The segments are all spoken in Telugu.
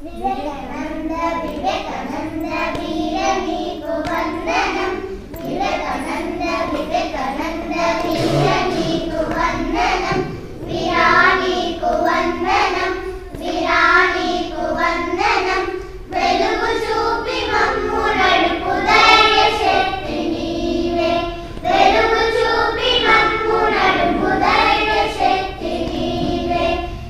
వివేకానంద వివేకానంద వీర నీకు వందనం, వివేకానంద వివేకానంద వీర నీకు వందనం, వీరా నీకు వందనం, వీరా నీకు వందనం, వెలుగు చూపి మమ్ము నడుపు ధైర్య శక్తి నీవే, వెలుగు చూపి మమ్ము నడుపు ధైర్య శక్తి నీవే.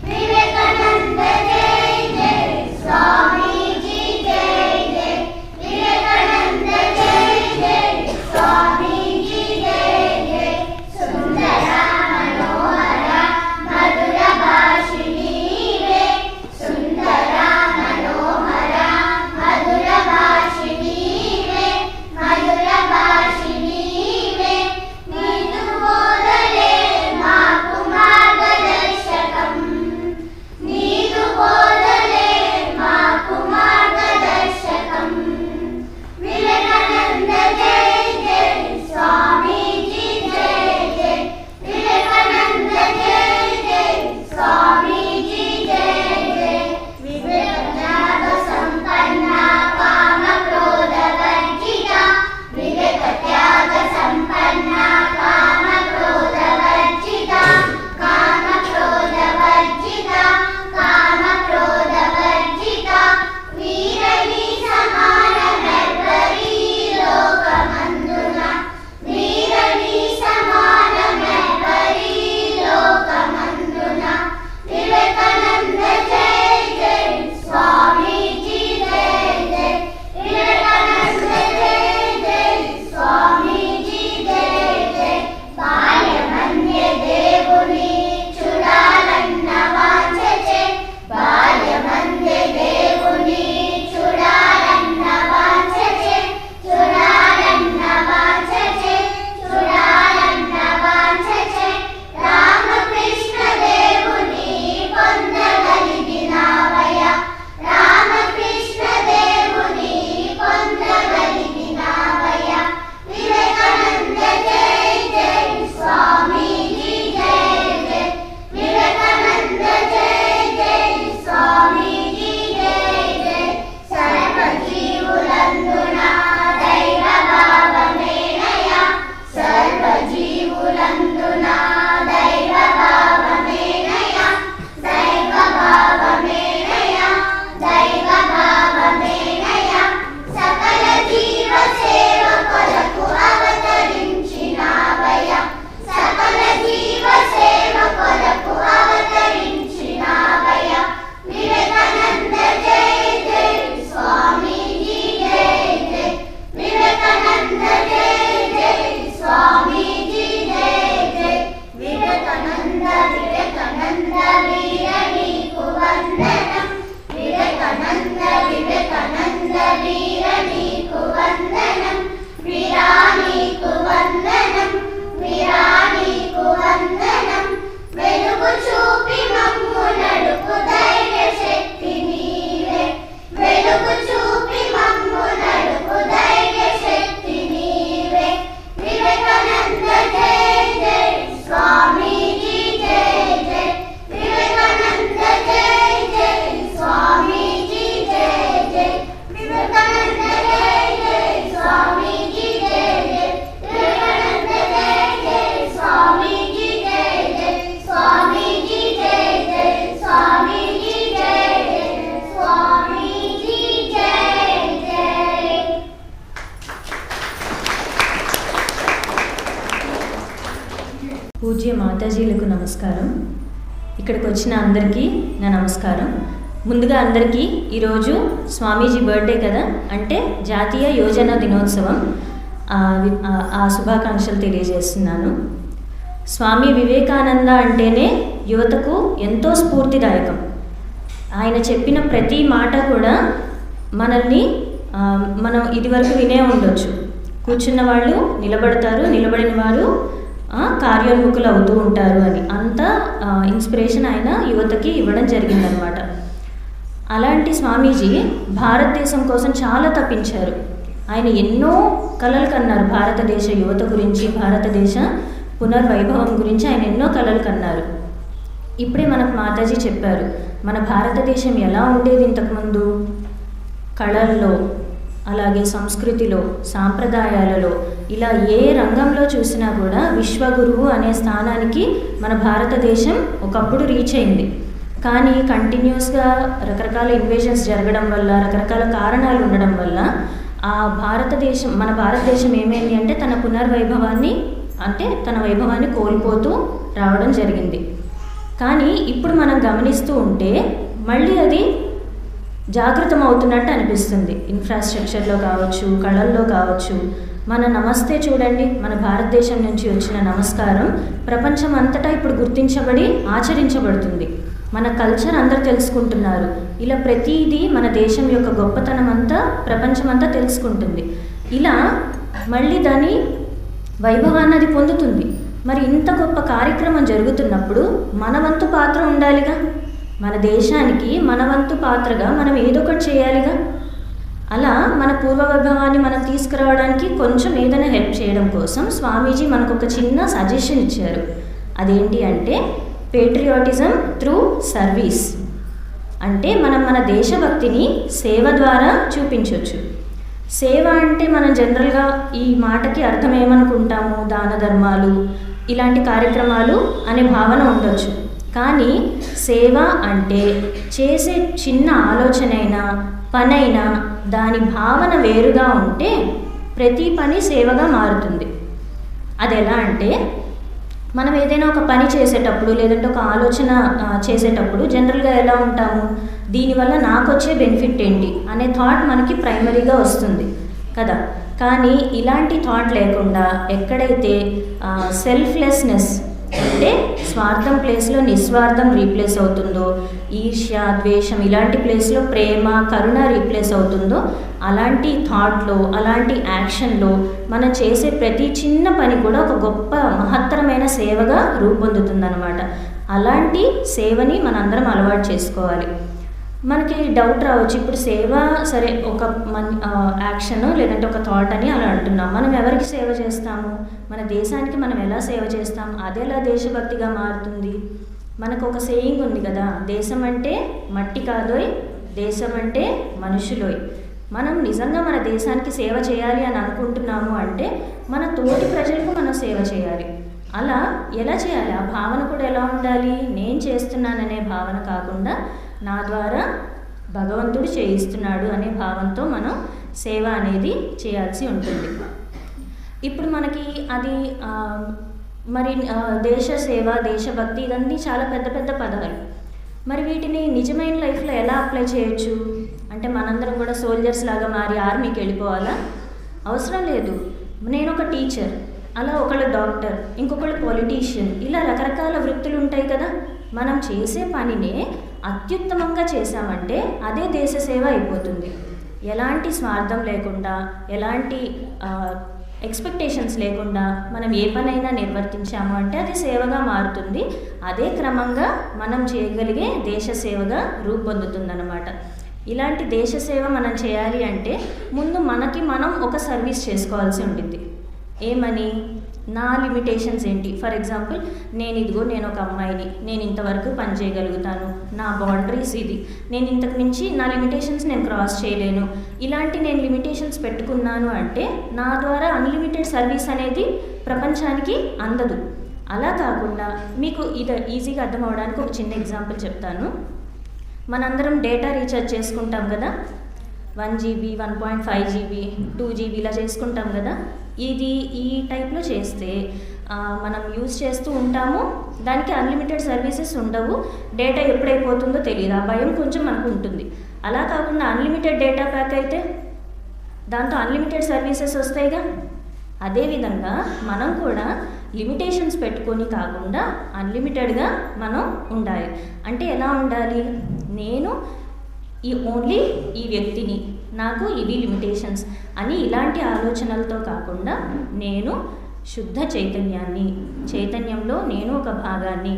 వివేకానంద జై జై స్వామీజీ జై జై, వివేకానంద జై జై స్వామీజీ జై జై. సుందర మనోహర మధుర భాషి నీవే, సుందర మనోహర మధుర భాషి నీవే, మధుర భాషి నీవే. నీదు బోధలే మాకు మార్గదర్శకం, నీదు బోధలే మాకు మార్గదర్శకం. వివేకానంద జై జై స్వామీజీ జై జై, వివేకానంద జై జై స్వామీజీ జై జై. వివేకజ్ఞాన సంపన్న కామ క్రోధ వర్జిత, వివేక త్యాగ సంపన్న కామ క్రోధ వర్జిత, కామ క్రోధ వర్జిత, కామ క్రోధ వర్జిత. వీరని సమానమెవ్వరీ లోకమందున, వీరని సమానమెవ్వరీ లోకమందున. వివేకానంద జై జై స్వామీజీ జై జై, వివేకానంద జై జై స్వామీజీ జై జై. బాల్యమన్య దేవుని చూడాలన్న వాంఛచే, బాల్యమన్య దేవుని చూడాలన్న వాంఛచే, చూడాలన్న వాంఛచే, చూడాలన్న వాంఛచే. రామకృష్ణ దేవుని పొందగలిగినావయ, రామకృష్ణ దేవుని పొందగలిగినావయ. వివేకానంద జై జై స్వామీజీ జై జై, వివేకానంద జై జై స్వామీజీ జై జై. సర్వజీవులందున దైవ భావమేనయ, సర్వజీవులందున దైవ భావమేనయ, దైవ భావమేనయ, దైవ భావమేనయ. సకల జీవ సేవ కొరకు అవతరించినావయ, సకల జీవ సేవ కొరకు అవతరించినావయ. వివేకానంద జై జై స్వామీజీ జై జై, వివేకానంద జై జై స్వామీజీ జై జై. వివేకానంద వివేకానంద వీర నీకు వందనం, వివేకానంద వివేకానంద వీర నీకు వందనం, వీరా నీకు వందనం, వీరా నీకు వందనం, వెలుగు చూపి మమ్ము నడుపు ధైర్య శక్తి నీవే, వెలుగు చూపి మమ్ము నడుపు ధైర్య శక్తి నీవే. వివేకానంద జై జై స్వామీజీ జై జై, వివేకానంద జై జై స్వామీజీ జై జై, వివేకానంద జై జై స్వామీజీ జై జై, వివేకానంద జై జై స్వామీజీ జై జై, స్వామీజీ జై జై, స్వామీజీ జై జై, స్వామీజీ జై జై. పూజ్య మాతాజీలకు నమస్కారం. ఇక్కడికి వచ్చిన అందరికీ నా నమస్కారం. ముందుగా అందరికీ ఈరోజు స్వామీజీ బర్త్డే కదా, అంటే జాతీయ యోజన దినోత్సవం ఆ శుభాకాంక్షలు తెలియజేస్తున్నాను. స్వామి వివేకానంద అంటేనే యువతకు ఎంతో స్ఫూర్తిదాయకం. ఆయన చెప్పిన ప్రతి మాట కూడా మనల్ని మనం ఇదివరకు వినే ఉండొచ్చు. కూర్చున్న వాళ్ళు నిలబడతారు, నిలబడిన వారు కార్యోన్ముఖులు అవుతూ ఉంటారు అని అంత ఇన్స్పిరేషన్ ఆయన యువతకి ఇవ్వడం జరిగిందనమాట. అలాంటి స్వామీజీ భారతదేశం కోసం చాలా తప్పించారు. ఆయన ఎన్నో కలలు కన్నారు. భారతదేశ యువత గురించి, భారతదేశ పునర్వైభవం గురించి ఆయన ఎన్నో కలలు కన్నారు. ఇప్పుడే మనకు మాతాజీ చెప్పారు, మన భారతదేశం ఎలా ఉండేది ఇంతకుముందు? కళల్లో, అలాగే సంస్కృతిలో, సాంప్రదాయాలలో, ఇలా ఏ రంగంలో చూసినా కూడా విశ్వగురువు అనే స్థానానికి మన భారతదేశం ఒకప్పుడు రీచ్ అయింది. కానీ కంటిన్యూస్గా రకరకాల ఇన్వేషన్స్ జరగడం వల్ల, రకరకాల కారణాలు ఉండడం వల్ల మన భారతదేశం ఏమైంది అంటే తన పునర్వైభవాన్ని, అంటే తన వైభవాన్ని కోల్పోతూ రావడం జరిగింది. కానీ ఇప్పుడు మనం గమనిస్తూ ఉంటే మళ్ళీ అది జాగృతం అవుతున్నట్టు అనిపిస్తుంది. ఇన్ఫ్రాస్ట్రక్చర్లో కావచ్చు, కళల్లో కావచ్చు. మన నమస్తే చూడండి, మన భారతదేశం నుంచి వచ్చిన నమస్కారం ప్రపంచం అంతటా ఇప్పుడు గుర్తించబడి ఆచరించబడుతుంది. మన కల్చర్ అందరు తెలుసుకుంటున్నారు. ఇలా ప్రతిదీ మన దేశం యొక్క గొప్పతనం అంతా ప్రపంచమంతా తెలుసుకుంటుంది. ఇలా మళ్ళీ దాని వైభవాన్ని అది పొందుతుంది. మరి ఇంత గొప్ప కార్యక్రమం జరుగుతున్నప్పుడు మన వంతు పాత్ర ఉండాలిగా. మన దేశానికి మన వంతు పాత్రగా మనం ఏదో ఒకటి చేయాలిగా. అలా మన పూర్వ వైభవాన్ని మనం తీసుకురావడానికి కొంచెం ఏదైనా హెల్ప్ చేయడం కోసం స్వామీజీ మనకు ఒక చిన్న సజెషన్ ఇచ్చారు. అదేంటి అంటే పేట్రియాటిజం త్రూ సర్వీస్. అంటే మనం మన దేశభక్తిని సేవ ద్వారా చూపించవచ్చు. సేవ అంటే మనం జనరల్గా ఈ మాటకి అర్థం ఏమనుకుంటాము? దాన ధర్మాలు, ఇలాంటి కార్యక్రమాలు అనే భావన ఉండొచ్చు. కానీ సేవ అంటే చేసే చిన్న ఆలోచనైనా పనైనా దాని భావన వేరుగా ఉంటే ప్రతి పని సేవగా మారుతుంది. అది ఎలా అంటే మనం ఏదైనా ఒక పని చేసేటప్పుడు, లేదంటే ఒక ఆలోచన చేసేటప్పుడు జనరల్గా ఎలా ఉంటాము? దీనివల్ల నాకు వచ్చే బెనిఫిట్ ఏంటి అనే థాట్ మనకి ప్రైమరీగా వస్తుంది కదా. కానీ ఇలాంటి థాట్ లేకుండా ఎక్కడైతే సెల్ఫ్లెస్నెస్, అంటే స్వార్థం ప్లేస్లో నిస్వార్థం రీప్లేస్ అవుతుందో, ఈర్ష్య, ద్వేషం ఇలాంటి ప్లేస్లో ప్రేమ, కరుణ రీప్లేస్ అవుతుందో, అలాంటి థాట్లో, అలాంటి యాక్షన్లో మనం చేసే ప్రతి చిన్న పని కూడా ఒక గొప్ప మహత్తరమైన సేవగా రూపొందుతుందన్నమాట. అలాంటి సేవని మనందరం అలవాటు చేసుకోవాలి. మనకి డౌట్ రావచ్చు, ఇప్పుడు సేవ సరే ఒక యాక్షన్ లేదంటే ఒక థాట్ అని అలా అంటున్నాం. మనం ఎవరికి సేవ చేస్తాము? మన దేశానికి మనం ఎలా సేవ చేస్తాం? అది ఎలా దేశభక్తిగా మారుతుంది? మనకు ఒక సేయింగ్ ఉంది కదా, దేశం అంటే మట్టి కాదోయ్, దేశం అంటే మనుషులోయ్. మనం నిజంగా మన దేశానికి సేవ చేయాలి అని అనుకుంటున్నాము అంటే మన తోటి ప్రజలకు మనం సేవ చేయాలి. అలా ఎలా చేయాలి? ఆ భావన కూడా ఎలా ఉండాలి? నేను చేస్తున్నాననే భావన కాకుండా నా ద్వారా భగవంతుడు చేయిస్తున్నాడు అనే భావంతో మనం సేవ అనేది చేయాల్సి ఉంటుంది. ఇప్పుడు మనకి అది మరి దేశ సేవ, దేశభక్తి ఇవన్నీ చాలా పెద్ద పెద్ద పదాలు. మరి వీటిని నిజమైన లైఫ్లో ఎలా అప్లై చేయొచ్చు? అంటే మనందరం కూడా సోల్జర్స్ లాగా మారి ఆర్మీకి వెళ్ళిపోవాలా? అవసరం లేదు. నేను ఒక టీచర్, అలా ఒకళ్ళు డాక్టర్, ఇంకొకళ్ళు పొలిటీషియన్, ఇలా రకరకాల వృత్తులు ఉంటాయి కదా. మనం చేసే పనినే అత్యుత్తమంగా చేశామంటే అదే దేశ సేవ అయిపోతుంది. ఎలాంటి స్వార్థం లేకుండా, ఎలాంటి ఎక్స్పెక్టేషన్స్ లేకుండా మనం ఏ పనైనా నిర్వర్తించాము అంటే అది సేవగా మారుతుంది. అదే క్రమంగా మనం చేయగలిగే దేశ సేవగా రూపొందుతుందన్నమాట. ఇలాంటి దేశ సేవ మనం చేయాలి అంటే ముందు మనకి మనం ఒక సర్వీస్ చేసుకోవాల్సి ఉంటుంది. ఏమని? నా లిమిటేషన్స్ ఏంటి? ఫర్ ఎగ్జాంపుల్ నేను ఒక అమ్మాయిని, నేను ఇంతవరకు పని చేయగలుగుతాను, నా బౌండరీస్ ఇది, నేను ఇంతకు మించి నా లిమిటేషన్స్ నేను క్రాస్ చేయలేను, ఇలాంటి నేను లిమిటేషన్స్ పెట్టుకున్నాను అంటే నా ద్వారా అన్లిమిటెడ్ సర్వీస్ అనేది ప్రపంచానికి అందదు. అలా కాకుండా మీకు ఇది ఈజీగా అర్థం అవడానికి ఒక చిన్న ఎగ్జాంపుల్ చెప్తాను. మనందరం డేటా రీఛార్జ్ చేసుకుంటాం కదా, 1 GB, 1.5 GB, 2 GB ఇలా చేసుకుంటాం కదా. ఇది ఈ టైప్లో చేస్తే మనం యూజ్ చేస్తూ ఉంటాము, దానికి అన్లిమిటెడ్ సర్వీసెస్ ఉండవు, డేటా ఎప్పుడైపోతుందో తెలియదు, ఆ భయం కొంచెం మనకు ఉంటుంది. అలా కాకుండా అన్లిమిటెడ్ డేటా ప్యాక్ అయితే దాంతో అన్లిమిటెడ్ సర్వీసెస్ వస్తాయిగా. అదేవిధంగా మనం కూడా లిమిటేషన్స్ పెట్టుకొని కాకుండా అన్లిమిటెడ్గా మనం ఉండాలి. అంటే ఎలా ఉండాలి? నేను ఓన్లీ ఈ వ్యక్తిని, నాకు ఇవి లిమిటేషన్స్ అని ఇలాంటి ఆలోచనలతో కాకుండా నేను శుద్ధ చైతన్యంలో నేను ఒక భాగాన్ని,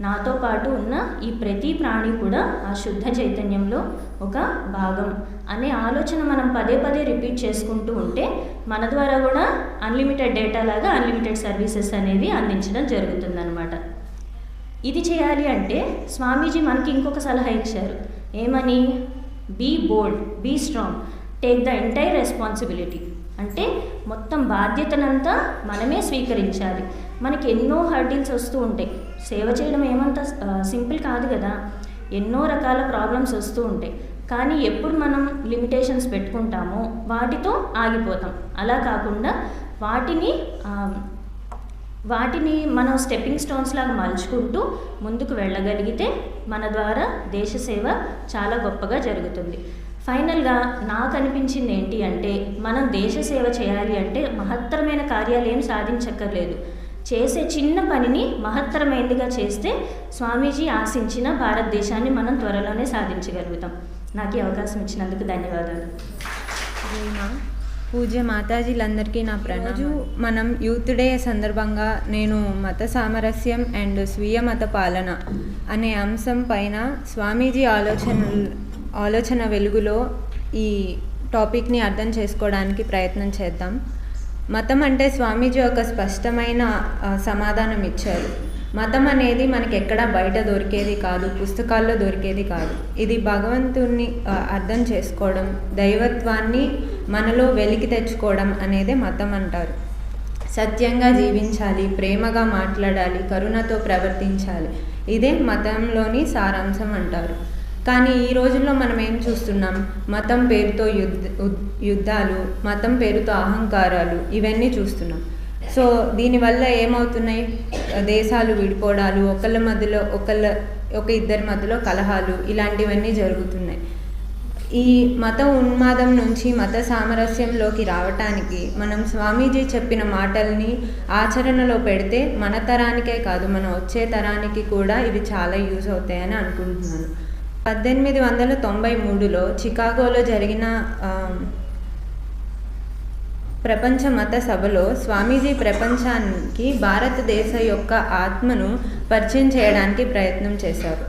నాతో పాటు ఉన్న ఈ ప్రతి ప్రాణి కూడా ఆ శుద్ధ చైతన్యంలో ఒక భాగం అనే ఆలోచన మనం పదే పదే రిపీట్ చేసుకుంటూ ఉంటే మన ద్వారా కూడా అన్లిమిటెడ్ డేటా లాగా అన్లిమిటెడ్ సర్వీసెస్ అనేవి అందించడం జరుగుతుందన్నమాట. ఇది చేయాలి అంటే స్వామీజీ మనకి ఇంకొక సలహా ఇచ్చారు. ఏమని? Be bold, be strong, take the entire responsibility. అంటే మొత్తం బాధ్యతనంతా మనమే స్వీకరించాలి. మనకి ఎన్నో హర్డిల్స్ వస్తూ ఉంటాయి. సేవ చేయడం ఏమంత సింపుల్ కాదు కదా. ఎన్నో రకాల ప్రాబ్లమ్స్ వస్తూ ఉంటాయి. కానీ ఎప్పుడు మనం లిమిటేషన్స్ పెట్టుకుంటామో వాటితో ఆగిపోతాం. అలా కాకుండా వాటిని మనం స్టెప్పింగ్ స్టోన్స్ లాగా మలుచుకుంటూ ముందుకు వెళ్ళగలిగితే మన ద్వారా దేశ సేవ చాలా గొప్పగా జరుగుతుంది. ఫైనల్గా నాకు అనిపించింది ఏంటి అంటే, మనం దేశ సేవ చేయాలి అంటే మహత్తరమైన కార్యాలు ఏం సాధించక్కర్లేదు. చేసే చిన్న పనిని మహత్తరమైనదిగా చేస్తే స్వామీజీ ఆశించిన భారతదేశాన్ని మనం త్వరలోనే సాధించగలుగుతాం. నాకు ఈ అవకాశం ఇచ్చినందుకు ధన్యవాదాలు. పూజ్య మాతాజీలందరికీ నా ప్రణామాలు. మనం యూత్ డే సందర్భంగా నేను మత సామరస్యం అండ్ స్వీయ మత పాలన అనే అంశం పైన స్వామీజీ ఆలోచన వెలుగులో ఈ టాపిక్ని అర్థం చేసుకోవడానికి ప్రయత్నం చేద్దాం. మతం అంటే స్వామీజీ ఒక స్పష్టమైన సమాధానం ఇచ్చారు. మతం అనేది మనకి ఎక్కడా బయట దొరికేది కాదు, పుస్తకాల్లో దొరికేది కాదు. ఇది భగవంతుణ్ణి అర్థం చేసుకోవడం, దైవత్వాన్ని మనలో వెలికి తెచ్చుకోవడం అనేదే మతం అంటారు. సత్యంగా జీవించాలి, ప్రేమగా మాట్లాడాలి, కరుణతో ప్రవర్తించాలి. ఇదే మతంలోని సారాంశం అంటారు. కానీ ఈ రోజుల్లో మనం ఏం చూస్తున్నాం? మతం పేరుతో యుద్ధాలు, మతం పేరుతో అహంకారాలు, ఇవన్నీ చూస్తున్నాం. సో దీనివల్ల ఏమవుతున్నాయి? దేశాలు విడిపోవడాలు, ఒకళ్ళ మధ్యలో ఒక ఇద్దరి మధ్యలో కలహాలు, ఇలాంటివన్నీ జరుగుతున్నాయి. ఈ మత ఉన్మాదం నుంచి మత సామరస్యంలోకి రావటానికి మనం స్వామీజీ చెప్పిన మాటల్ని ఆచరణలో పెడితే మన తరానికే కాదు, మన వచ్చే తరానికి కూడా ఇవి చాలా యూజ్ అవుతాయని అనుకుంటున్నాను. 1893లో చికాగోలో జరిగిన ప్రపంచ మత సభలో స్వామీజీ ప్రపంచానికి భారతదేశ యొక్క ఆత్మను పరిచయం చేయడానికి ప్రయత్నం చేశారు.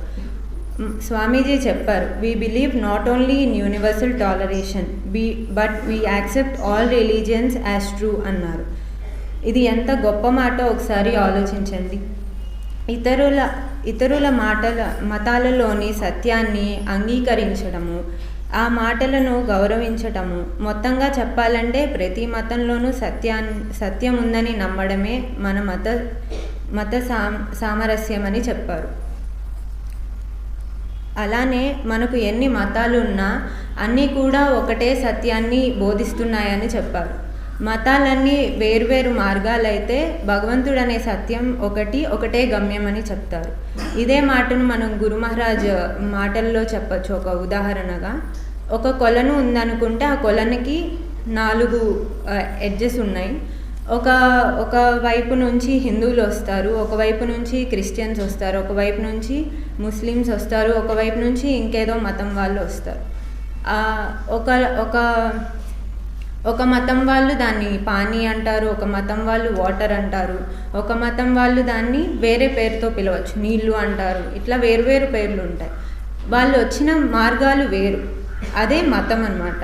స్వామీజీ చెప్పారు, "We believe not only in universal toleration, but we accept all religions as true" అన్నారు. ఇది ఎంత గొప్ప మాటో ఒకసారి ఆలోచించండి. ఇతరుల మతాలలోని సత్యాన్ని అంగీకరించడము, ఆ మాటలను గౌరవించటము, మొత్తంగా చెప్పాలంటే ప్రతి మతంలోనూ సత్యం ఉందని నమ్మడమే మన మత సామరస్యం అని చెప్పారు. అలానే మనకు ఎన్ని మతాలు ఉన్నా అన్నీ కూడా ఒకటే సత్యాన్ని బోధిస్తున్నాయని చెప్పారు. మతాలన్నీ వేరువేరు మార్గాలైతే భగవంతుడు అనే సత్యం ఒకటే గమ్యం అని చెప్తారు. ఇదే మాటను మనం గురు మహారాజ్ మాటల్లో చెప్పచ్చు. ఒక ఉదాహరణగా, ఒక కొలను ఉందనుకుంటే ఆ కొలనికి 4 ఎడ్జెస్ ఉన్నాయి. ఒక వైపు నుంచి హిందువులు వస్తారు, ఒకవైపు నుంచి క్రిస్టియన్స్ వస్తారు, ఒకవైపు నుంచి ముస్లిమ్స్ వస్తారు, ఒకవైపు నుంచి ఇంకేదో మతం వాళ్ళు వస్తారు. ఒక మతం వాళ్ళు దాన్ని పానీ అంటారు, ఒక మతం వాళ్ళు వాటర్ అంటారు, ఒక మతం వాళ్ళు దాన్ని వేరే పేరుతో పిలవచ్చు, నీళ్ళు అంటారు. ఇట్లా వేరువేరు పేర్లు ఉంటాయి. వాళ్ళు వచ్చిన మార్గాలు వేరు, అదే మతం అన్నమాట.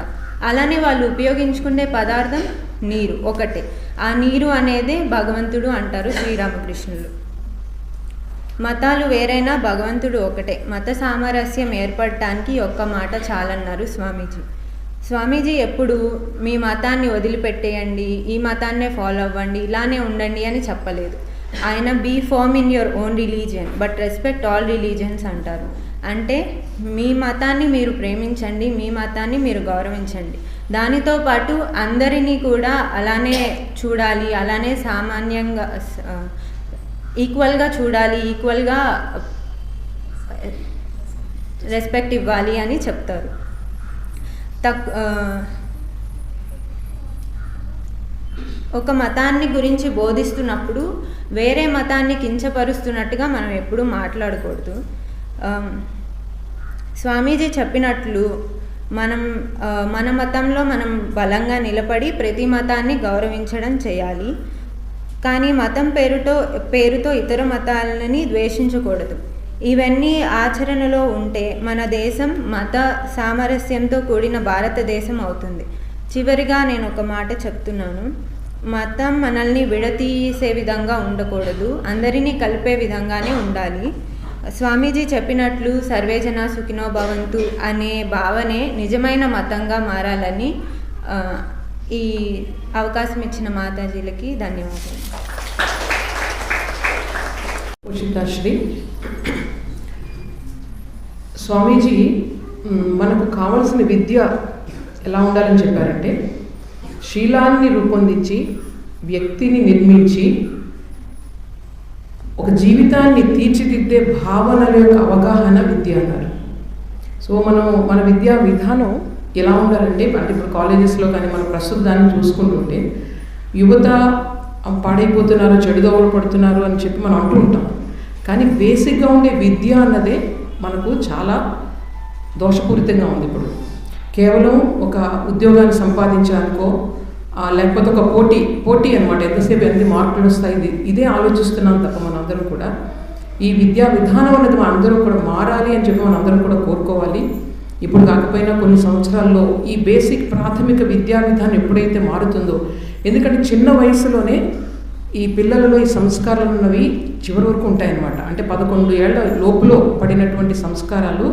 అలానే వాళ్ళు ఉపయోగించుకునే పదార్థం నీరు ఒకటే. ఆ నీరు అనేదే భగవంతుడు అంటారు శ్రీరామకృష్ణులు. మతాలు వేరైనా భగవంతుడు ఒకటే. మత సామరస్యం ఏర్పడటానికి ఒక్క మాట చాలన్నారు స్వామీజీ. స్వామీజీ ఎప్పుడు మీ మతాన్ని వదిలిపెట్టేయండి, ఈ మతాన్నే ఫాలో అవ్వండి, ఇలానే ఉండండి అని చెప్పలేదు. ఆయన be firm in your own religion but respect all religions అంటారు. అంటే మీ మతాన్ని మీరు ప్రేమించండి, మీ మతాన్ని మీరు గౌరవించండి, దానితో పాటు అందరినీ కూడా అలానే చూడాలి, అలానే సామాన్యంగా ఈక్వల్గా చూడాలి, ఈక్వల్గా రెస్పెక్ట్ ఇవ్వాలి అని చెప్తారు. ఒక మతాన్ని గురించి బోధిస్తున్నప్పుడు వేరే మతాన్ని కించపరుస్తున్నట్టుగా మనం ఎప్పుడూ మాట్లాడకూడదు. స్వామీజీ చెప్పినట్లు మన మతంలో మనం బలంగా నిలబడి ప్రతి మతాన్ని గౌరవించడం చేయాలి. కానీ మతం పేరుతో ఇతర మతాలని ద్వేషించకూడదు. ఇవన్నీ ఆచరణలో ఉంటే మన దేశం మత సామరస్యంతో కూడిన భారతదేశం అవుతుంది. చివరిగా నేను ఒక మాట చెప్తున్నాను. మతం మనల్ని విడతీసే విధంగా ఉండకూడదు, అందరినీ కలిపే విధంగానే ఉండాలి. స్వామీజీ చెప్పినట్లు సర్వేజన సుఖినో భవంతు అనే భావనే నిజమైన మతంగా మారాలని ఈ అవకాశం ఇచ్చిన మాతాజీలకి ధన్యవాదాలు. ఉషితాశ్రీ, స్వామీజీ మనకు కావలసిన విద్య ఎలా ఉండాలని చెప్పారంటే, శీలాన్ని రూపొందించి వ్యక్తిని నిర్మించి ఒక జీవితాన్ని తీర్చిదిద్దే భావనల యొక్క అవగాహన విద్య అన్నారు. సో మన విద్యా విధానం ఎలా ఉండాలంటే, అంటే ఇప్పుడు కాలేజెస్లో కానీ మనం ప్రస్తుత దాన్ని చూసుకుంటుంటే యువత పాడైపోతున్నారు, చెడుదోవలు పడుతున్నారు అని చెప్పి మనం అంటూ ఉంటాం. కానీ బేసిక్గా ఉండే విద్య అన్నదే మనకు చాలా దోషపూరితంగా ఉంది. ఇప్పుడు కేవలం ఒక ఉద్యోగాన్ని సంపాదించడానికో లేకపోతే ఒక పోటీ అనమాట, ఎంతసేపు ఎన్ని మార్కులు వస్తాయి ఇదే ఆలోచిస్తున్నాం తప్ప మనందరం కూడా ఈ విద్యా విధానం అనేది మనందరం కూడా మారాలి అని చెప్పి మనందరం కూడా కోరుకోవాలి. ఇప్పుడు కాకపోయినా కొన్ని సంవత్సరాల్లో ఈ బేసిక్ ప్రాథమిక విద్యా విధానం ఎప్పుడైతే మారుతుందో, ఎందుకంటే చిన్న వయసులోనే ఈ పిల్లలలో ఈ సంస్కారాలు ఉన్నవి చివరి వరకు ఉంటాయన్నమాట. అంటే 11 ఏళ్ల లోపులో పడినటువంటి సంస్కారాలు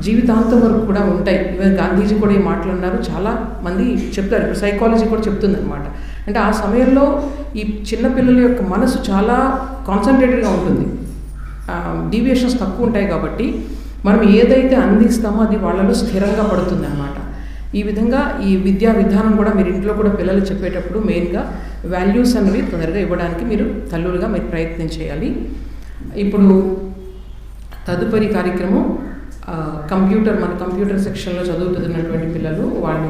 జీవితాంతం వరకు కూడా ఉంటాయి. ఈవెన్ గాంధీజీ కూడా ఈ మాటలు అన్నారు, చాలా మంది చెప్తారు, ఇప్పుడు సైకాలజీ కూడా చెప్తుంది అనమాట. అంటే ఆ సమయంలో ఈ చిన్నపిల్లల యొక్క మనసు చాలా కాన్సన్ట్రేటెడ్గా ఉంటుంది, డీవియేషన్స్ తక్కువ ఉంటాయి. కాబట్టి మనం ఏదైతే అందిస్తామో అది వాళ్ళలో స్థిరంగా పడుతుంది అన్నమాట. ఈ విధంగా ఈ విద్యా విధానం కూడా మీరు ఇంట్లో కూడా పిల్లలు చెప్పేటప్పుడు మెయిన్గా వాల్యూస్ అనేవి తొందరగా ఇవ్వడానికి మీరు తల్లులుగా మీరు ప్రయత్నం చేయాలి. ఇప్పుడు తదుపరి కార్యక్రమం మన కంప్యూటర్ సెక్షన్లో చదువుతున్నటువంటి పిల్లలు, వాళ్ళు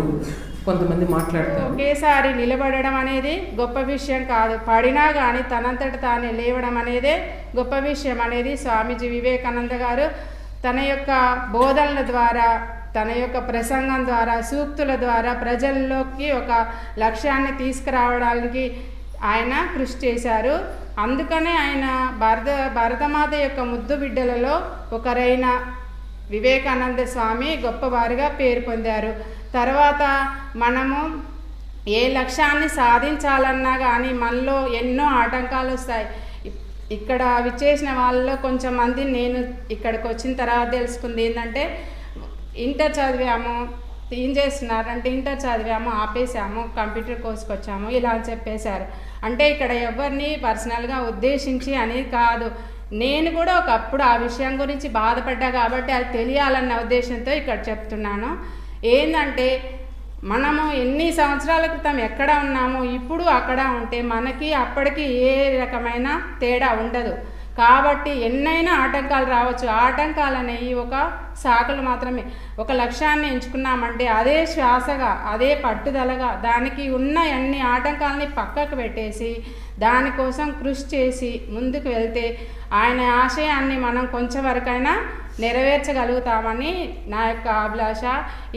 కొంతమంది మాట్లాడతారు. ఒకేసారి నిలబడడం అనేది గొప్ప విషయం కాదు, పడినా కానీ తనంతట తానే లేవడం అనేదే గొప్ప విషయం అనేది స్వామీజీ వివేకానంద గారు తన యొక్క బోధనల ద్వారా, తన యొక్క ప్రసంగం ద్వారా, సూక్తుల ద్వారా ప్రజల్లోకి ఒక లక్ష్యాన్ని తీసుకురావడానికి ఆయన కృషి చేశారు. అందుకనే ఆయన భారతమాత యొక్క ముద్దు బిడ్డలలో ఒకరైన వివేకానంద స్వామి గొప్పవారిగా పేరు పొందారు. తర్వాత మనము ఏ లక్ష్యాన్ని సాధించాలన్నా కానీ మనలో ఎన్నో ఆటంకాలు వస్తాయి. ఇక్కడ విచ్చేసిన వాళ్ళలో కొంచెం మంది నేను ఇక్కడికి వచ్చిన తర్వాత తెలుసుకుంది ఏంటంటే, ఇంటర్ చదివాము, ఏం చేస్తున్నారంటే ఇంటర్ చదివాము ఆపేసాము, కంప్యూటర్ కోర్స్కి వచ్చాము ఇలా అని చెప్పేశారు. అంటే ఇక్కడ ఎవరిని పర్సనల్గా ఉద్దేశించి అనేది కాదు, నేను కూడా ఒకప్పుడు ఆ విషయం గురించి బాధపడ్డా కాబట్టి అది తెలియాలన్న ఉద్దేశంతో ఇక్కడ చెప్తున్నాను. ఏంటంటే మనము ఎన్ని సంవత్సరాల క్రితం ఎక్కడ ఉన్నామో ఇప్పుడు అక్కడ ఉంటే మనకి అప్పటికి ఏ రకమైన తేడా ఉండదు. కాబట్టి ఎన్నైనా ఆటంకాలు రావచ్చు, ఆటంకాలు అనేవి ఒక శాఖలు మాత్రమే. ఒక లక్ష్యాన్ని ఎంచుకున్నామంటే అదే శ్వాసగా, అదే పట్టుదలగా దానికి ఉన్న అన్ని ఆటంకాలని పక్కకు పెట్టేసి దానికోసం కృషి చేసి ముందుకు వెళ్తే ఆయన ఆశయాన్ని మనం కొంచెం వరకైనా నెరవేర్చగలుగుతామని నా యొక్క అభిలాష.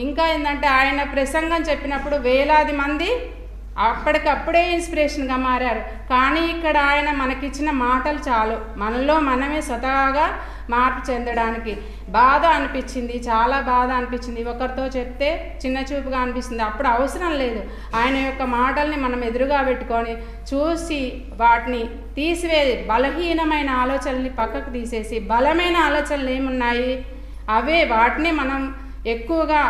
ఇంకా ఏంటంటే ఆయన ప్రసంగం చెప్పినప్పుడు వేలాది మంది అప్పటికప్పుడే ఇన్స్పిరేషన్గా మారారు. కానీ ఇక్కడ ఆయన మనకిచ్చిన మాటలు చాలు మనలో మనమే స్వతహాగా మార్పు చెందడానికి. బాధ అనిపించింది, చాలా బాధ అనిపించింది. ఒకరితో చెప్తే చిన్న చూపుగా అనిపిస్తుంది, అప్పుడు అవసరం లేదు. ఆయన యొక్క మాటల్ని మనం ఎదురుగా పెట్టుకొని చూసి వాటిని తీసివేసి బలహీనమైన ఆలోచనల్ని పక్కకు తీసేసి బలమైన ఆలోచనలు ఏమున్నాయి అవే వాటిని మనం ఎక్కువగా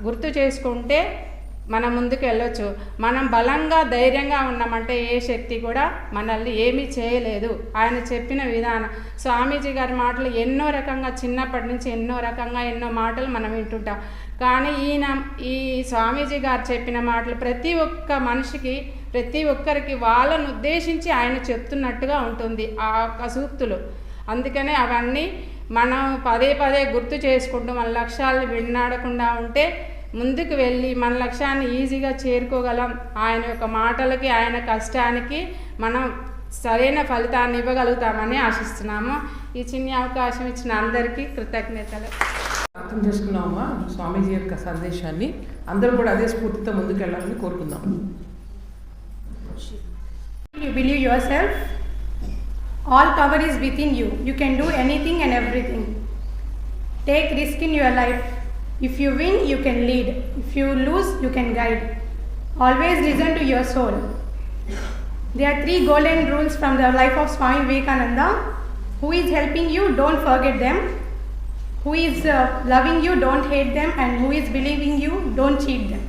గుర్తు చేసుకుంటే మనం ముందుకు వెళ్ళొచ్చు. మనం బలంగా ధైర్యంగా ఉన్నామంటే ఏ శక్తి కూడా మనల్ని ఏమీ చేయలేదు. ఆయన చెప్పిన విధానం, స్వామీజీ గారి మాటలు ఎన్నో రకంగా చిన్నప్పటి నుంచి ఎన్నో మాటలు మనం వింటుంటాం. కానీ ఈ స్వామీజీ గారు చెప్పిన మాటలు ప్రతి ఒక్క మనిషికి, ప్రతి ఒక్కరికి వాళ్ళను ఉద్దేశించి ఆయన చెప్తున్నట్టుగా ఉంటుంది ఆ సూక్తులు. అందుకనే అవన్నీ మనం పదే గుర్తు చేసుకుంటూ మన లక్ష్యాలను విన్నాడకుండా ఉంటే ముందుకు వెళ్ళి మన లక్ష్యాన్ని ఈజీగా చేరుకోగలం. ఆయన యొక్క మాటలకి, ఆయన కష్టానికి మనం సరైన ఫలితాన్ని ఇవ్వగలుగుతామని ఆశిస్తున్నాము. ఈ చిన్న అవకాశం ఇచ్చిన అందరికీ కృతజ్ఞతలు. అర్థం చేసుకున్నామా స్వామీజీ యొక్క సందేశాన్ని? అందరూ కూడా అదే స్ఫూర్తితో ముందుకు వెళ్ళాలని కోరుకుందాం. You believe yourself. All power is within you. You can do anything and everything. Take risk in your life. If you win, you can lead. If you lose, you can guide. Always listen to your soul. There are 3 golden rules from the life of Swami Vivekananda. Who is helping you, don't forget them. Who is loving you, don't hate them. And who is believing you, don't cheat them.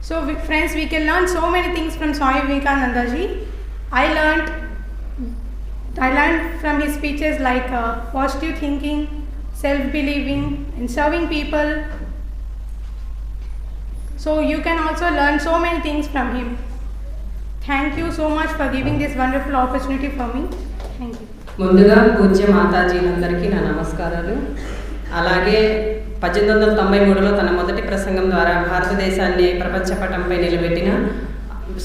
So friends, we can learn so many things from Swami Vivekananda ji. I learned from his speeches like positive thinking, self-believing, and serving people. So you can also learn so many things from him. Thank you so much for giving this wonderful opportunity for me. Thank you. ముందుగా పూజ్య మాతాజీలందరికీ నా నమస్కారాలు. అలాగే 1893లో తన మొదటి ప్రసంగం ద్వారా భారతదేశాన్ని ప్రపంచ పటంపై నిలబెట్టిన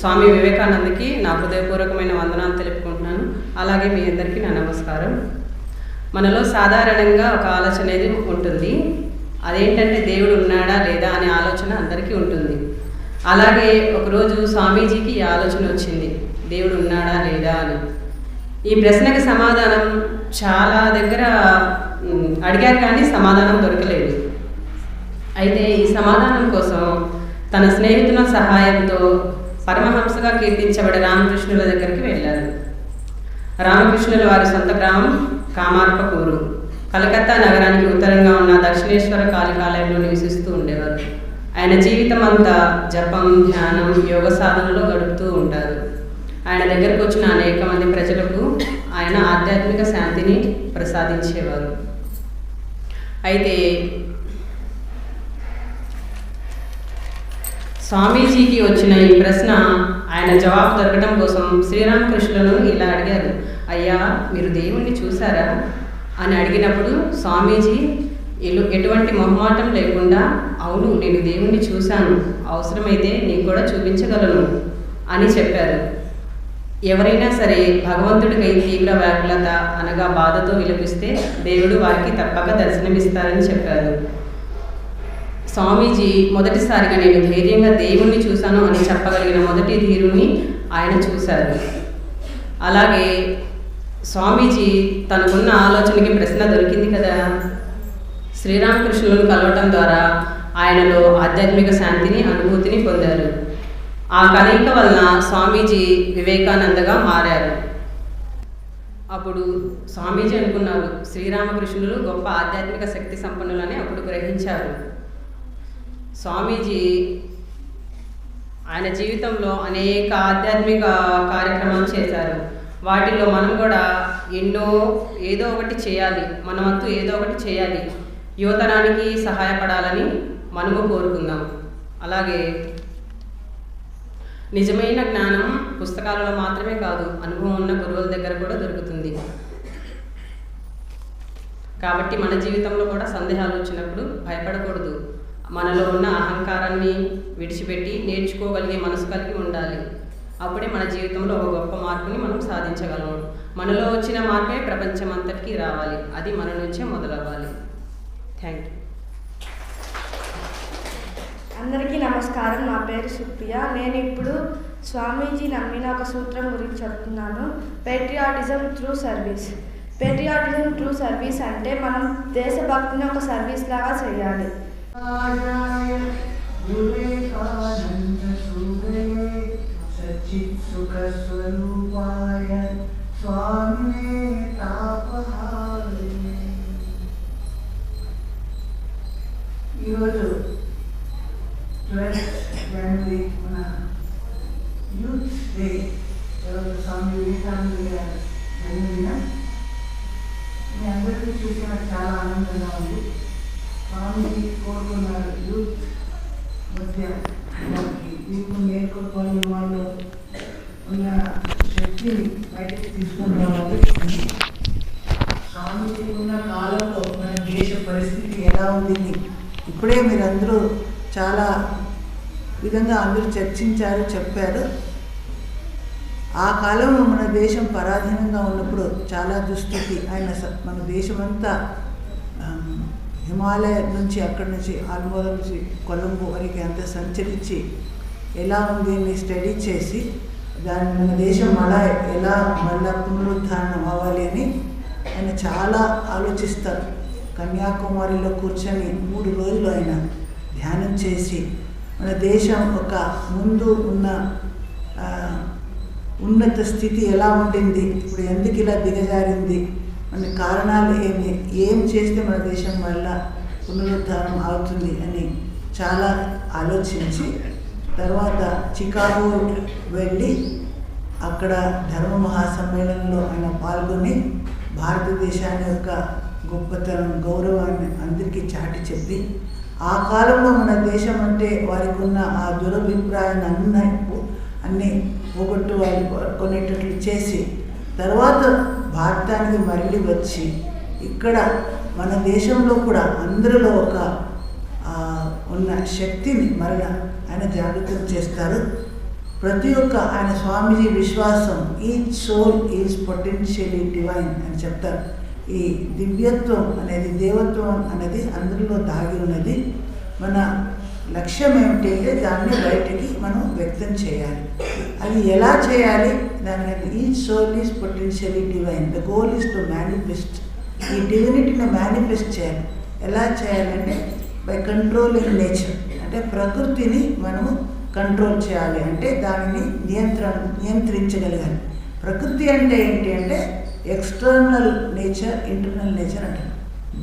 స్వామి వివేకానందకి నా హృదయపూర్వకమైన వందనాలు తెలుపుకుంటున్నాను. అలాగే మీ అందరికీ నా నమస్కారం. మనలో సాధారణంగా ఒక ఆలోచన అనేది ఉంటుంది. అదేంటంటే దేవుడు ఉన్నాడా లేదా అనే ఆలోచన అందరికీ ఉంటుంది. అలాగే ఒకరోజు స్వామీజీకి ఈ ఆలోచన వచ్చింది, దేవుడు ఉన్నాడా లేదా అని. ఈ ప్రశ్నకి సమాధానం చాలా దగ్గర అడిగారు కానీ సమాధానం దొరకలేదు. అయితే ఈ సమాధానం కోసం తన స్నేహితుల సహాయంతో పరమహంసగా కీర్తించబడే రామకృష్ణుల దగ్గరికి వెళ్ళారు. రామకృష్ణుల వారి సొంత గ్రామం కామార్పకూరు. కలకత్తా నగరానికి ఉత్తరంగా ఉన్న దక్షిణేశ్వర కాళికాలయంలో నివసిస్తూ ఉండేవారు. ఆయన జీవితం అంతా జపం, ధ్యానం, యోగ సాధనలో గడుపుతూ ఉంటారు. ఆయన దగ్గరకు వచ్చిన అనేక మంది ప్రజలకు ఆయన ఆధ్యాత్మిక శాంతిని ప్రసాదించేవారు. అయితే స్వామీజీకి వచ్చిన ఈ ప్రశ్న ఆయన జవాబు దొరకడం కోసం శ్రీరామకృష్ణులను ఇలా అడిగారు, అయ్యా మీరు దేవుణ్ణి చూసారా అని అడిగినప్పుడు స్వామీజీ ఎటువంటి మొహమాటం లేకుండా అవును నేను దేవుణ్ణి చూశాను, అవసరమైతే నీకు కూడా చూపించగలను అని చెప్పారు. ఎవరైనా సరే భగవంతుడికై తీవ్ర వ్యాకులత అనగా బాధతో విలపిస్తే దేవుడు వారికి తప్పక దర్శనమిస్తారని చెప్పారు. స్వామీజీ మొదటిసారిగా నేను ధైర్యంగా దేవుణ్ణి చూశాను అని చెప్పగలిగిన మొదటి ధీరుని ఆయన చూశారు. అలాగే స్వామీజీ తనకున్న ఆలోచనకి ప్రశ్న దొరికింది కదా. శ్రీరామకృష్ణులను కలవటం ద్వారా ఆయనలో ఆధ్యాత్మిక శాంతిని, అనుభూతిని పొందారు. ఆ కలయిక వలన స్వామీజీ వివేకానందగా మారారు. అప్పుడు స్వామీజీ అనుకున్నారు, శ్రీరామకృష్ణులు గొప్ప ఆధ్యాత్మిక శక్తి సంపన్నులని అప్పుడు గ్రహించారు. స్వామీజీ ఆయన జీవితంలో అనేక ఆధ్యాత్మిక కార్యక్రమాలు చేశారు. వాటిలో మనం కూడా ఏదో ఒకటి చేయాలి, మనమంతూ ఏదో ఒకటి చేయాలి, యువతరానికి సహాయపడాలని మనము కోరుకుందాం. అలాగే నిజమైన జ్ఞానం పుస్తకాలలో మాత్రమే కాదు, అనుభవం ఉన్న గురువుల దగ్గర కూడా దొరుకుతుంది. కాబట్టి మన జీవితంలో కూడా సందేహాలు వచ్చినప్పుడు భయపడకూడదు. మనలో ఉన్న అహంకారాన్ని విడిచిపెట్టి నేర్చుకోగలిగే మనసు కలిగి ఉండాలి. అప్పుడే మన జీవితంలో ఒక గొప్ప మార్పుని మనం సాధించగలము. మనలో వచ్చిన మార్పే ప్రపంచం అంతటికీ రావాలి. అది మన నుంచే మొదలవ్వాలి. Thank you. అందరికీ నమస్కారం. నా పేరు సుప్రియ. నేను ఇప్పుడు స్వామీజీ నమ్మిన ఒక సూత్రం గురించి చెప్తున్నాను. Patriotism through service. Patriotism through service అంటే మనం దేశభక్తిని ఒక సర్వీస్ లాగా చేయాలి. ఈరోజు 12th January మన యూత్ డే, స్వామి వివేకానంద గారి జన్మదిన. మీ అందరికీ చూసి నాకు చాలా ఆనందంగా ఉంది. స్వామి కోరుకున్నారు యూత్ మధ్య వీపు నేర్చుకోవాలి, వాళ్ళు ఉన్న శక్తిని బయటకు తీసుకుని రావాలి. స్వామి ఉన్న కాలంలో మన దేశ పరిస్థితి ఎలా ఉంది ఇప్పుడే మీరందరూ చాలా విధంగా అందరూ చర్చించారు, చెప్పారు. ఆ కాలంలో మన దేశం పరాధీనంగా ఉన్నప్పుడు చాలా దుస్థితి. ఆయన మన దేశమంతా హిమాలయ నుంచి అక్కడి నుంచి ఆల్మోరా నుంచి కొలంబో వరకు అంతా సంచరించి ఎలా ఉంది అని స్టడీ చేసి దాన్ని మన దేశం ఎలా మళ్ళా పునరుద్ధరణం అవ్వాలి అని ఆయన చాలా ఆలోచిస్తారు. కన్యాకుమారిలో కూర్చొని 3 రోజులు ఆయన ధ్యానం చేసి మన దేశం ఒక ముందు ఉన్న ఉన్నత స్థితి ఎలా ఉండింది, ఇప్పుడు ఎందుకు ఇలా దిగజారింది, మన కారణాలు ఏం చేస్తే మన దేశం వల్ల పునరుద్ధారం అవుతుంది అని చాలా ఆలోచించి తర్వాత చికాగో వెళ్ళి అక్కడ ధర్మ మహాసమ్మేళనంలో ఆయన పాల్గొని భారతదేశాన్ని యొక్క గొప్పతనం గౌరవాన్ని అందరికీ చాటి చెప్పి ఆ కాలంలో మన దేశం అంటే వారికి ఉన్న ఆ దురభిప్రాయాన్ని అన్నీ పోగొట్టు వాళ్ళు కొనేటట్లు చేసి తర్వాత భారతానికి మరలి వచ్చి ఇక్కడ మన దేశంలో కూడా అందరిలో ఒక ఉన్న శక్తిని మరల ఆయన జాగృతం చేస్తారు. ప్రతి ఒక్క ఆయన స్వామీజీ విశ్వాసం each soul is potentially divine అని చెప్తారు. ఈ దివ్యత్వం అనేది దేవత్వం అనేది అందరిలో దాగి ఉన్నది. మన లక్ష్యం ఏమిటంటే దాన్ని బయటికి మనం వ్యక్తం చేయాలి. అది ఎలా చేయాలి, దాని each soul is potentially divine, the goal is to manifest. ఈ డివినిటీని మేనిఫెస్ట్ చేయాలి. ఎలా చేయాలంటే బై కంట్రోలింగ్ నేచర్, అంటే ప్రకృతిని మనము కంట్రోల్ చేయాలి, అంటే దానిని నియంత్రించగలగాలి. ప్రకృతి అంటే ఏంటి అంటే ఎక్స్టర్నల్ నేచర్, ఇంటర్నల్ నేచర్ అంటారు.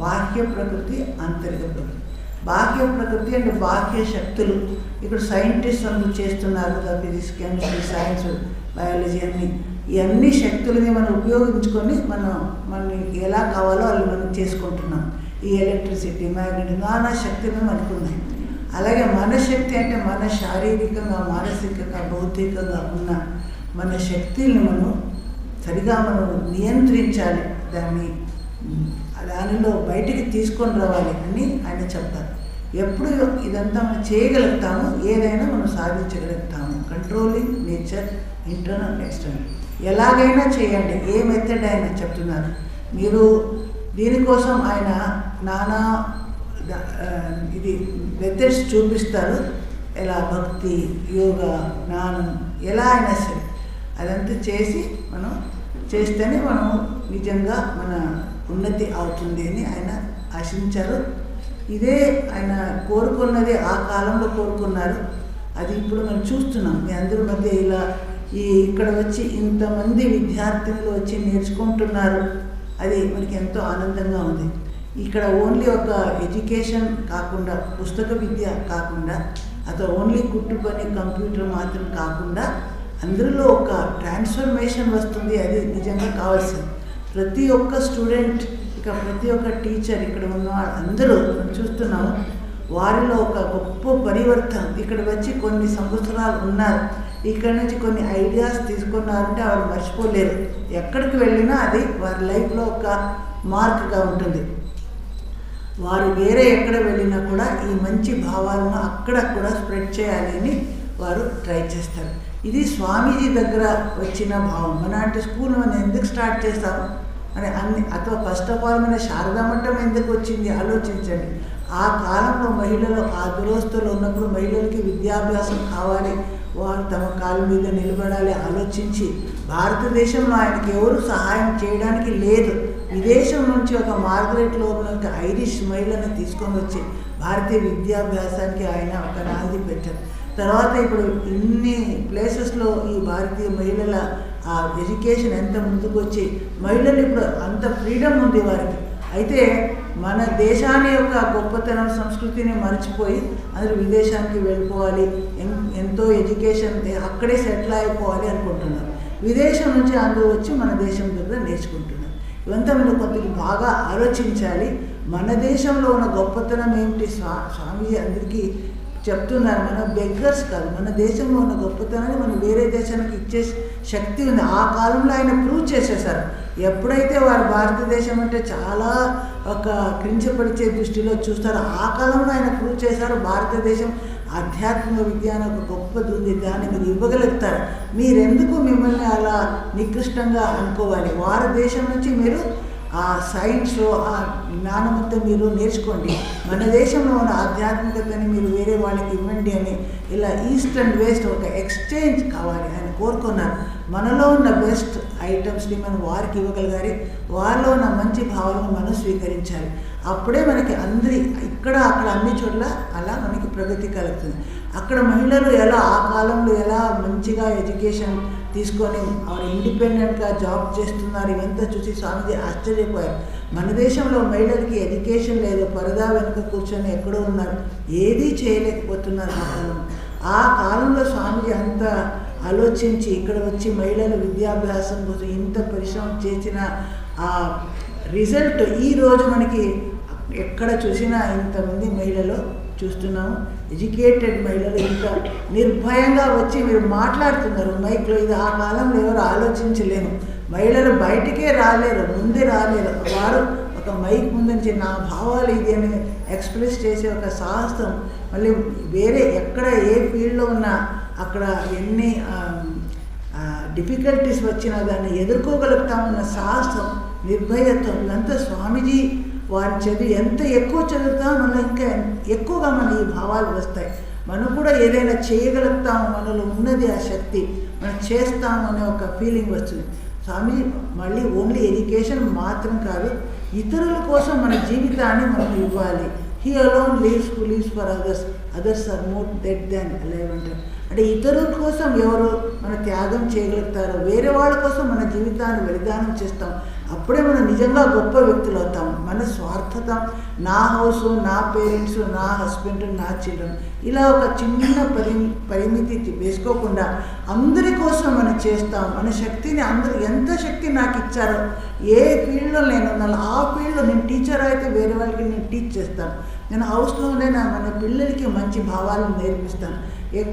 బాహ్య ప్రకృతి, ఆంతరిక ప్రకృతి. బాహ్య ప్రకృతి అంటే బాహ్య శక్తులు. ఇప్పుడు సైంటిస్ట్ అందరూ చేస్తున్నారు కదా, ఫిజిక్స్, కెమిస్ట్రీ, సైన్స్, బయాలజీ అన్ని. ఈ అన్ని శక్తులని మనం ఉపయోగించుకొని మనకి ఎలా కావాలో అవి మనం చేసుకుంటున్నాం. ఈ ఎలక్ట్రిసిటీ, మ్యాగ్నెట్, నానా శక్తులు మనకు ఉన్నాయి. అలాగే మన శక్తి అంటే మన శారీరకంగా, మానసికంగా, భౌతికంగా ఉన్న మన శక్తిని మనం సరిగా మనం నియంత్రించాలి, దానిలో బయటికి తీసుకొని రావాలి అని ఆయన చెప్తారు. ఎప్పుడు ఇదంతా మనం చేయగలుగుతామో ఏదైనా మనం సాధించగలుగుతాము. Controlling nature, internal, external. ఎలాగైనా చేయండి, ఏ మెథడ్ అయినా చెప్తున్నారు. మీరు దీనికోసం ఆయన నానా ఇది మెథడ్స్ చూపిస్తారు. ఎలా భక్తి, యోగా, జ్ఞానం, ఎలా అయినా సరే అదంతా చేసి మనం చేస్తేనే మనం నిజంగా మన ఉన్నతి అవుతుంది అని ఆయన ఆశించారు. ఇదే ఆయన కోరుకున్నదే ఆ కాలంలో కోరుకున్నారు. అది ఇప్పుడు మనం చూస్తున్నాం. మీ అందరి మధ్య ఇలా ఇక్కడ వచ్చి ఇంతమంది విద్యార్థులు వచ్చి నేర్చుకుంటున్నారు. అది మనకి ఎంతో ఆనందంగా ఉంది. ఇక్కడ ఓన్లీ ఒక ఎడ్యుకేషన్ కాకుండా, పుస్తక విద్య కాకుండా, అతను ఓన్లీ కుట్టు పని, కంప్యూటర్ మాత్రం కాకుండా అందరిలో ఒక ట్రాన్స్ఫర్మేషన్ వస్తుంది. అది నిజంగా కావాల్సింది. ప్రతి ఒక్క స్టూడెంట్, ఇక ప్రతి ఒక్క టీచర్, ఇక్కడ ఉన్న అందరూ చూస్తున్నాము, వారిలో ఒక గొప్ప పరివర్తన. ఇక్కడ వచ్చి కొన్ని సంవత్సరాలు ఉన్నారు, ఇక్కడ నుంచి కొన్ని ఐడియాస్ తీసుకున్నారంటే వారు మర్చిపోలేరు. ఎక్కడికి వెళ్ళినా అది వారి లైఫ్లో ఒక మార్క్గా ఉంటుంది. వారు వేరే ఎక్కడ వెళ్ళినా కూడా ఈ మంచి భావాలను అక్కడ కూడా స్ప్రెడ్ చేయాలి అని వారు ట్రై చేస్తారు. ఇది స్వామీజీ దగ్గర వచ్చిన భావం. మన అంటే స్కూల్ మనం ఎందుకు స్టార్ట్ చేస్తాము అని అథవా ఫస్ట్ ఆఫ్ ఆల్ మన శారదా మఠం ఎందుకు వచ్చింది ఆలోచించండి. ఆ కాలంలో మహిళలు ఆ దురవస్థలో ఉన్నప్పుడు మహిళలకి విద్యాభ్యాసం కావాలి, వారు తమ కాళ్ళ మీద నిలబడాలి ఆలోచించి, భారతదేశంలో ఆయనకి ఎవరు సహాయం చేయడానికి లేదు. విదేశం నుంచి ఒక మార్గరెట్లో ఉన్న ఐరిష్ మహిళను తీసుకొని వచ్చి భారతీయ విద్యాభ్యాసానికి ఆయన ఒక నాంది పెట్టారు. తర్వాత ఇప్పుడు ఇన్ని ప్లేసెస్లో ఈ భారతీయ మహిళల ఆ ఎడ్యుకేషన్ ఎంత ముందుకు వచ్చి మహిళలు ఇప్పుడు అంత ఫ్రీడమ్ ఉంది వారికి. అయితే మన దేశాన్ని యొక్క గొప్పతనం, సంస్కృతిని మర్చిపోయి అందరూ విదేశానికి వెళ్ళిపోవాలి, ఎంతో ఎడ్యుకేషన్ అక్కడే సెటిల్ అయిపోవాలి అనుకుంటున్నారు. విదేశం నుంచి అందరూ వచ్చి మన దేశం దగ్గర నేర్చుకుంటున్నారు. ఇవంతా మీరు కొద్దిగా బాగా ఆలోచించాలి. మన దేశంలో ఉన్న గొప్పతనం ఏమిటి స్వామీజీ అందరికీ చెప్తున్నారు. మన బెగ్గర్స్ కాదు, మన దేశంలో ఉన్న గొప్పతనాన్ని మనం వేరే దేశానికి ఇచ్చే శక్తి ఉంది. ఆ కాలంలో ఆయన ప్రూవ్ చేసేసారు. ఎప్పుడైతే వారు భారతదేశం అంటే చాలా ఒక కించపరిచే దృష్టిలో చూస్తారో ఆ కాలంలో ఆయన ప్రూవ్ చేశారు. భారతదేశం ఆధ్యాత్మిక విజ్ఞానం ఒక గొప్పది ఉంది, దాన్ని మీరు ఇవ్వగలుగుతారు. మీరెందుకు మిమ్మల్ని అలా నికృష్టంగా అనుకోవాలి? వారి దేశం నుంచి మీరు ఆ సైన్స్, ఆ జ్ఞానమంతా మీరు నేర్చుకోండి. మన దేశంలో ఉన్న ఆధ్యాత్మికతని మీరు వేరే వాళ్ళకి ఇవ్వండి అని ఇలా ఈస్ట్ అండ్ వెస్ట్ ఒక ఎక్స్చేంజ్ కావాలి ఆయన కోరుకున్నారు. మనలో ఉన్న బెస్ట్ ఐటమ్స్ని మనం వారికి ఇవ్వగలగాలి, వారిలో ఉన్న మంచి భావాలను మనం స్వీకరించాలి. అప్పుడే మనకి ఇక్కడ అక్కడ అన్ని చోట్ల అలా మనకి ప్రగతి కలుగుతుంది. అక్కడ మహిళలు ఎలా ఆ కాలంలో ఎలా మంచిగా ఎడ్యుకేషన్ తీసుకొని ఆవిడ ఇండిపెండెంట్గా జాబ్ చేస్తున్నారు, ఇవంతా చూసి స్వామీజీ ఆశ్చర్యపోయారు. మన దేశంలో మహిళలకి ఎడ్యుకేషన్ లేదు, పరదా వెనుక కూర్చొని ఎక్కడో ఉన్నారు, ఏదీ చేయలేకపోతున్నారు. ఆ కాలంలో స్వామీజీ అంత ఆలోచించి ఇక్కడ వచ్చి మహిళల విద్యాభ్యాసం కోసం ఇంత పరిశ్రమ చేసిన ఆ రిజల్ట్ ఈరోజు మనకి ఎక్కడ చూసినా ఇంతమంది మహిళలు చూస్తున్నాము. ఎడ్యుకేటెడ్ మహిళలు ఇంత నిర్భయంగా వచ్చి మీరు మాట్లాడుతున్నారు మైక్లో. ఇది ఆ కాలంలో ఎవరు ఆలోచించలేము. మహిళలు బయటికే రాలేరు, ముందే రాలేరు. వారు ఒక మైక్ ముందు నుంచి నా భావాలు ఇది అని ఎక్స్ప్రెస్ చేసే ఒక సాహసం, మళ్ళీ వేరే ఎక్కడ ఏ ఫీల్డ్లో ఉన్నా అక్కడ ఎన్ని డిఫికల్టీస్ వచ్చినా దాన్ని ఎదుర్కోగలుగుతామన్న సాహసం, నిర్భయత్వం, ఇదంతా స్వామీజీ వారి చదివి ఎంత ఎక్కువ చదువుతామో మనలో ఇంకా ఎక్కువగా మన ఈ భావాలు వస్తాయి. మనం కూడా ఏదైనా చేయగలుగుతాము, మనలో ఉన్నది ఆ శక్తి, మనం చేస్తాము అనే ఒక ఫీలింగ్ వస్తుంది. స్వామీజీ మళ్ళీ ఓన్లీ ఎడ్యుకేషన్ మాత్రం కాదు, ఇతరుల కోసం మన జీవితాన్ని మనం ఇవ్వాలి. He alone lives who lives for others, others are more dead than alive అంటారు. అంటే ఇతరుల కోసం ఎవరు మన త్యాగం చేయగలుగుతారో, వేరే వాళ్ళ కోసం మన జీవితాన్ని బలిదానం చేస్తాం, అప్పుడే మనం నిజంగా గొప్ప వ్యక్తులు అవుతాం. మన స్వార్థత, నా హౌస్, నా పేరెంట్స్, నా హస్బెండ్, నా చిల్డ్రన్, ఇలా ఒక చిన్న పరిమితి వేసుకోకుండా అందరి కోసం మనం చేస్తాం. మన శక్తిని అందరూ ఎంత శక్తి నాకు ఇచ్చారో, ఏ ఫీల్డ్లో నేను ఉన్నాను ఆ ఫీల్డ్లో నేను టీచర్ అయితే వేరే వాళ్ళకి నేను టీచ్ చేస్తాను. నేను హౌస్లోనే మన పిల్లలకి మంచి భావాలను నేర్పిస్తాను.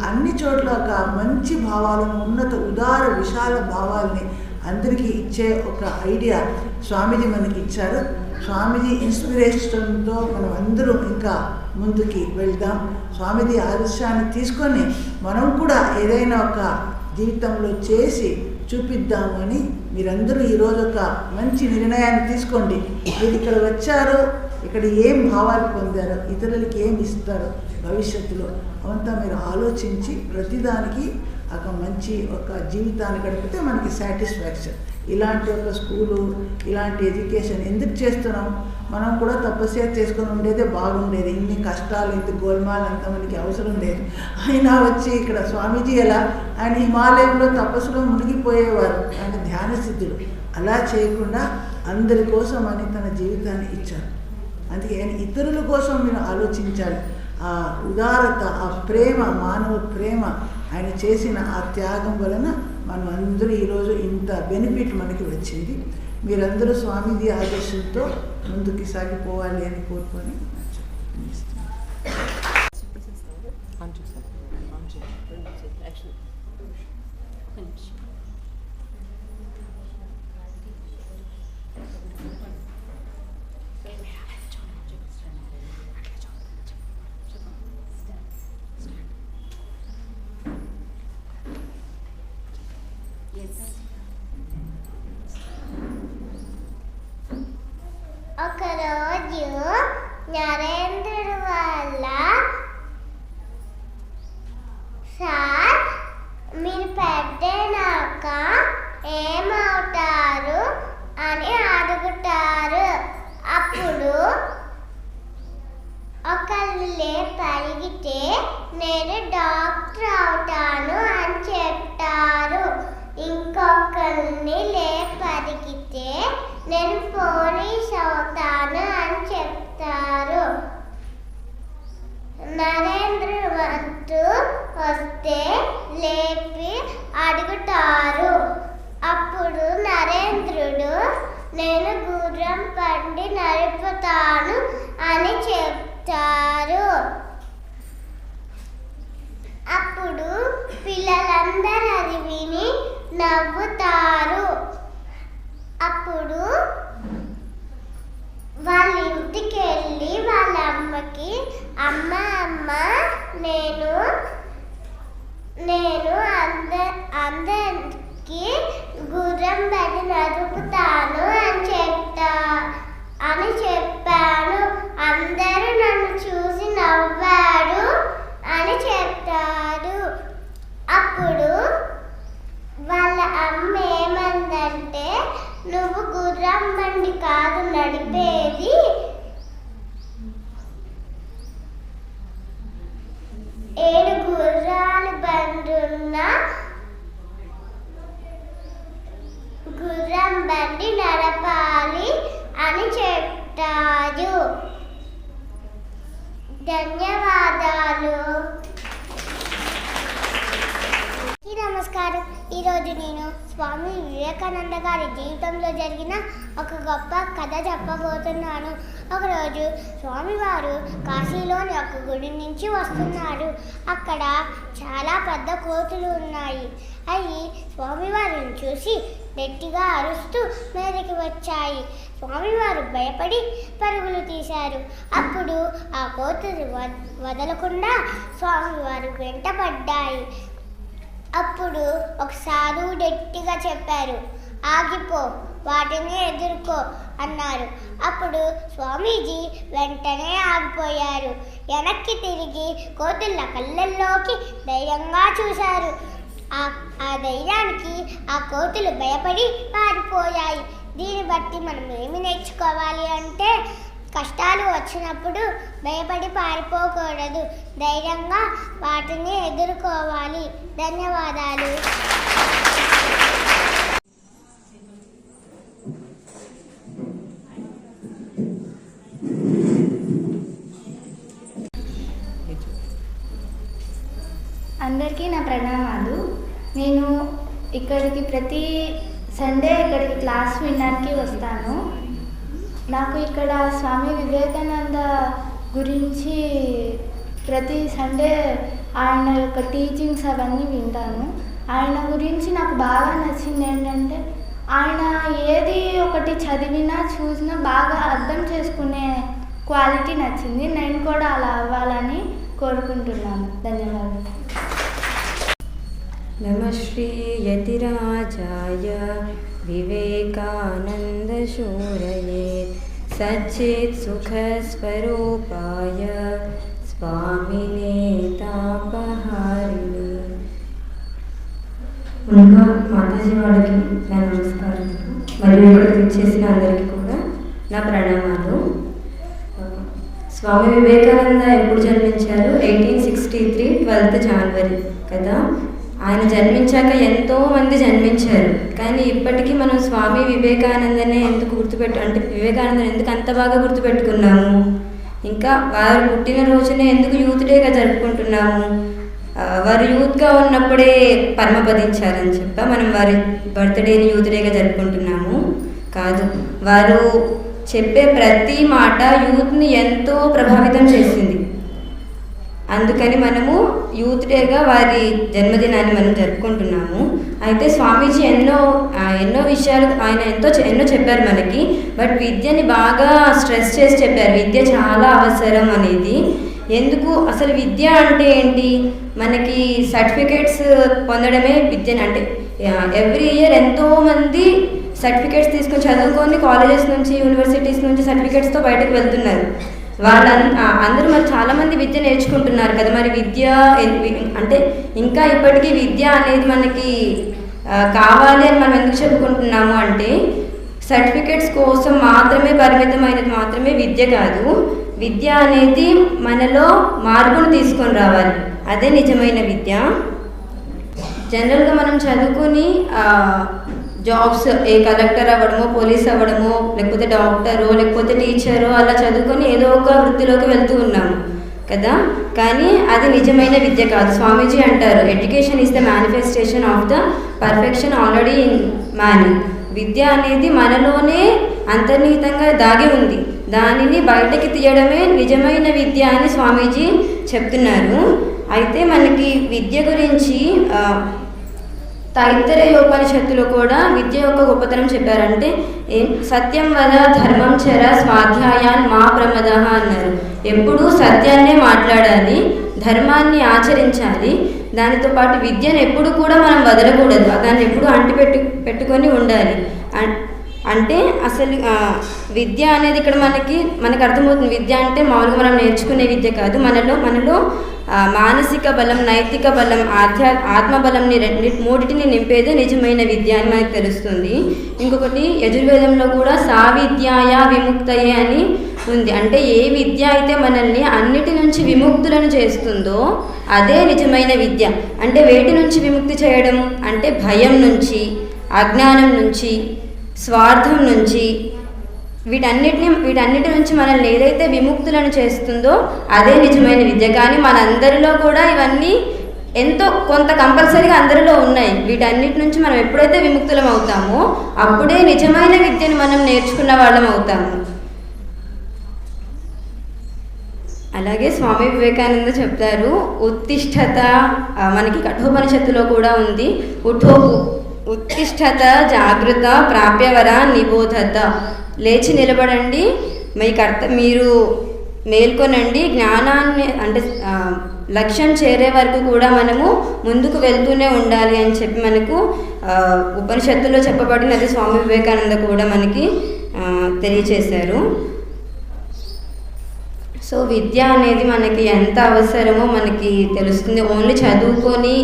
అన్ని చోట్ల ఒక మంచి భావాలను, ఉన్నత ఉదార విశాల భావాల్ని అందరికీ ఇచ్చే ఒక ఐడియా స్వామీజీ మనకి ఇచ్చారు. స్వామీజీ ఇన్స్పిరేషన్తో మనం అందరూ ఇంకా ముందుకి వెళ్దాం. స్వామీజీ ఆదర్శాన్ని తీసుకొని మనం కూడా ఏదైనా ఒక జీవితంలో చేసి చూపిద్దాము అని మీరందరూ ఈరోజు ఒక మంచి నిర్ణయాన్ని తీసుకోండి. మీరు ఇక్కడ వచ్చారు, ఇక్కడ ఏం భావాలు పొందారో, ఇతరులకి ఏం ఇస్తారో భవిష్యత్తులో అవంతా మీరు ఆలోచించి ప్రతిదానికి ఒక మంచి ఒక జీవితాన్ని గడిపితే మనకి సాటిస్ఫాక్షన్. ఇలాంటి ఒక స్కూలు, ఇలాంటి ఎడ్యుకేషన్ ఎందుకు చేస్తున్నాం? మనం కూడా తపస్య చేసుకొని ఉండేదే బాగుండేది. ఇన్ని కష్టాలు, ఇంత గోల్మాల్ అంతా మనకి అవసరం లేదు. అయినా వచ్చి ఇక్కడ స్వామీజీ ఎలా ఆయన హిమాలయంలో తపస్సులో మునిగిపోయేవారు, ఆయన ధ్యాన సిద్ధులు. అలా చేయకుండా అందరి కోసం అని తన జీవితాన్ని ఇచ్చారు. అందుకే ఇతరుల కోసం మీరు ఆలోచించాలి. ఆ ఉదారత, ఆ ప్రేమ, మానవ ప్రేమ, ఆయన చేసిన ఆ త్యాగం వలన మనం అందరూ ఈరోజు ఇంత బెనిఫిట్ మనకి వచ్చింది. మీరందరూ స్వామీజీ ఆదర్శంతో ముందుకు సాగిపోవాలి అని కోరుకొని ఒకరోజు నరేంద్రుడు వాళ్ళ సార్ మీరు పెద్దనాక ఏమవుతారు అని అడుగుతారు. అప్పుడు ఒకళ్ళు లేపి అడిగితే నేను డాక్టర్ అవుతాను అని చెప్తారు. ఇంకొకరిని లేపి అడిగితే నేను పోలీస్ అవుతాను అని చెప్తారు. నరేంద్రుడు వంతు వస్తే లేపి అడుగుతారు. అప్పుడు నరేంద్రుడు నేను గుర్రం బండి నడుపుతాను అని చెప్తారు. అప్పుడు పిల్లలందరూ అది విని నవ్వుతారు. అప్పుడు వాళ్ళ ఇంటికి వెళ్ళి వాళ్ళ అమ్మకి అమ్మ నేను అందరికి గుర్రం బండి నడుపుతాను అని చెప్పాను. అందరూ నన్ను చూసి నవ్వారు అని చెప్తారు. అప్పుడు వాళ్ళ అమ్మ ఏమందంటే నువ్వు గుర్రం బండి కాదు నడిపేది, బండి నడపాలి అని చెప్తారు. ధన్యవాదాలు. నమస్కారం. ఈరోజు నేను స్వామి వివేకానంద గారి జీవితంలో జరిగిన ఒక గొప్ప కథ చెప్పబోతున్నాను. ఒకరోజు స్వామివారు కాశీలోని ఒక గుడి నుంచి వస్తున్నారు. అక్కడ చాలా పెద్ద కోతులు ఉన్నాయి. అవి స్వామివారిని చూసి గట్టిగా అరుస్తూ మీదకి వచ్చాయి. స్వామివారు భయపడి పరుగులు తీశారు. అప్పుడు ఆ కోతులు వదలకుండా స్వామివారు వెంటపడ్డాయి. అప్పుడు ఒక సాధువు గట్టిగా చెప్పారు, ఆగిపో, వాటిని ఎదుర్కో అన్నారు. అప్పుడు స్వామీజీ వెంటనే ఆగిపోయారు. వెనక్కి తిరిగి కోతుల కళ్ళల్లోకి ధైర్యంగా చూశారు. ఆ ధైర్యానికి ఆ కోతులు భయపడి పారిపోయాయి. దీన్ని బట్టి మనం ఏమి నేర్చుకోవాలి అంటే, కష్టాలు వచ్చినప్పుడు భయపడి పారిపోకూడదు, ధైర్యంగా వాటిని ఎదుర్కోవాలి. ధన్యవాదాలు. అందరికీ నా ప్రణామాలు. నేను ఇక్కడికి ప్రతి సండే ఇక్కడికి క్లాస్ వినడానికి వస్తాను. నాకు ఇక్కడ స్వామి వివేకానంద గురించి ప్రతి సండే ఆయన యొక్క టీచింగ్స్ అవన్నీ వింటాను. ఆయన గురించి నాకు బాగా నచ్చింది ఏంటంటే, ఆయన ఏది ఒకటి చదివినా చూసినా బాగా అర్థం చేసుకునే క్వాలిటీ నచ్చింది. నేను కూడా అలా అవ్వాలని కోరుకుంటున్నాను. ధన్యవాదాలు. నమః శ్రీ యతిరాజాయ వివేకానంద శూరయే సచ్చిత్ సుఖ స్వరూపాయ స్వామినే తాపహారిణి. ముందుగా మాతాజీ వాళ్ళకి నా నమస్కారం, మరియు ఇక్కడికి ఇచ్చేసిన అందరికీ కూడా నా ప్రణామాలు. స్వామి వివేకానంద ఎప్పుడు జన్మించారు? 1863 12th January కదా. ఆయన జన్మించాక ఎంతోమంది జన్మించారు, కానీ ఇప్పటికీ మనం స్వామి వివేకానందనే ఎందుకు అంటే వివేకానందన్ ఎందుకు అంత బాగా గుర్తుపెట్టుకున్నాము? ఇంకా వారు పుట్టినరోజునే ఎందుకు యూత్ డేగా జరుపుకుంటున్నాము? వారు యూత్గా ఉన్నప్పుడే పరమపదించారని మనం వారి బర్త్డేని యూత్ డేగా జరుపుకుంటున్నాము. కాదు, వారు చెప్పే ప్రతి మాట యూత్ని ఎంతో ప్రభావితం చేసింది. అందుకని మనము యూత్ డేగా వారి జన్మదినాన్ని మనం జరుపుకుంటున్నాము. అయితే స్వామీజీ ఎన్నో విషయాలు ఆయన ఎన్నో చెప్పారు మనకి. బట్ విద్యని బాగా స్ట్రెస్ చేసి చెప్పారు, విద్య చాలా అవసరం అనేది. ఎందుకు అసలు విద్య అంటే ఏంటి? మనకి సర్టిఫికేట్స్ పొందడమే విద్యని అంటే ఎవ్రీ ఇయర్ ఎంతోమంది సర్టిఫికేట్స్ తీసుకొని చదువుకొని కాలేజెస్ నుంచి యూనివర్సిటీస్ నుంచి సర్టిఫికేట్స్తో బయటకు వెళ్తున్నారు. అందరూ మరి చాలామంది విద్య నేర్చుకుంటున్నారు కదా. మరి విద్య అంటే ఇంకా ఇప్పటికీ విద్య అనేది మనకి కావాలి అని మనం ఎందుకు చెప్పుకుంటున్నాము అంటే, సర్టిఫికేట్స్ కోసం మాత్రమే పరిమితమైనది మాత్రమే విద్య కాదు. విద్య అనేది మనలో మార్పును తీసుకొని రావాలి, అదే నిజమైన విద్య. జనరల్గా మనం చదువుకుని జాబ్స్ కలెక్టర్ అవ్వడమో, పోలీస్ అవ్వడమో, లేకపోతే డాక్టరో, లేకపోతే టీచరో అలా చదువుకొని ఏదో ఒక వృత్తిలోకి వెళ్తూ ఉన్నాము కదా. కానీ అది నిజమైన విద్య కాదు. స్వామీజీ అంటారు, education is the manifestation of the perfection already in man. విద్య అనేది మనలోనే అంతర్నిహితంగా దాగి ఉంది, దానిని బయటకి తీయడమే నిజమైన విద్య అని స్వామీజీ చెప్తున్నారు. అయితే మనకి విద్య గురించి తైత్తరీయోపనిషత్తులో కూడా విద్య యొక్క గొప్పతనం చెప్పారంటే, సత్యం వద ధర్మం చర స్వాధ్యాయాన్ మా ప్రమద అన్నారు. ఎప్పుడూ సత్యాన్నే మాట్లాడాలి, ధర్మాన్ని ఆచరించాలి. దానితో పాటు విద్యను ఎప్పుడు కూడా మనం వదలకూడదు, దాన్ని ఎప్పుడు పెట్టుకొని ఉండాలి. అంటే అసలు విద్య అనేది ఇక్కడ మనకు అర్థమవుతుంది. విద్య అంటే మామూలుగా మనం నేర్చుకునే విద్య కాదు, మనలో మానసిక బలం, నైతిక బలం, ఆత్మబలంని మూడిటిని నింపేదే నిజమైన విద్య అని మనకు తెలుస్తుంది. ఇంకొకటి యజుర్వేదంలో కూడా సావిద్యాయ విముక్తయే అని ఉంది. అంటే ఏ విద్య అయితే మనల్ని అన్నిటి నుంచి విముక్తులను చేస్తుందో అదే నిజమైన విద్య. అంటే వేటి నుంచి విముక్తి చేయడం అంటే భయం నుంచి, అజ్ఞానం నుంచి, స్వార్థం నుంచి వీటన్నిటి నుంచి మనల్ని ఏదైతే విముక్తులను చేస్తుందో అదే నిజమైన విద్య. కానీ మనందరిలో కూడా ఇవన్నీ ఎంతో కొంత కంపల్సరీగా అందరిలో ఉన్నాయి. వీటన్నిటి నుంచి మనం ఎప్పుడైతే విముక్తులం అవుతామో అప్పుడే నిజమైన విద్యను మనం నేర్చుకున్న వాళ్ళం అవుతాము. అలాగే స్వామి వివేకానంద చెప్తారు, ఉత్తిష్టత, మనకి కఠోపనిషత్తులో కూడా ఉంది, ఉత్తిష్టత జాగృత ప్రాప్యవర నిబోధత. లేచి నిలబడండి, మీరు మేల్కొనండి, జ్ఞానాన్ని అంటే లక్ష్యం చేరే వరకు కూడా మనము ముందుకు వెళ్తూనే ఉండాలి అని చెప్పి మనకు ఉపనిషత్తులో చెప్పబడినది స్వామి వివేకానంద కూడా మనకి తెలియచేశారు. సో విద్య అనేది మనకి ఎంత అవసరమో మనకి తెలుస్తుంది. ఓన్లీ చదువుకొని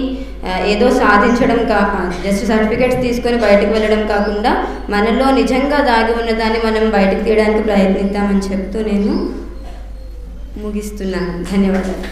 ఏదో సాధించడం జస్ట్ సర్టిఫికేట్స్ తీసుకొని బయటకు వెళ్ళడం కాకుండా మనలో నిజంగా దాగి ఉన్నదాన్ని మనం బయటకు తీయడానికి ప్రయత్నిద్దామని చెప్తూ నేను ముగిస్తున్నాను. ధన్యవాదాలు.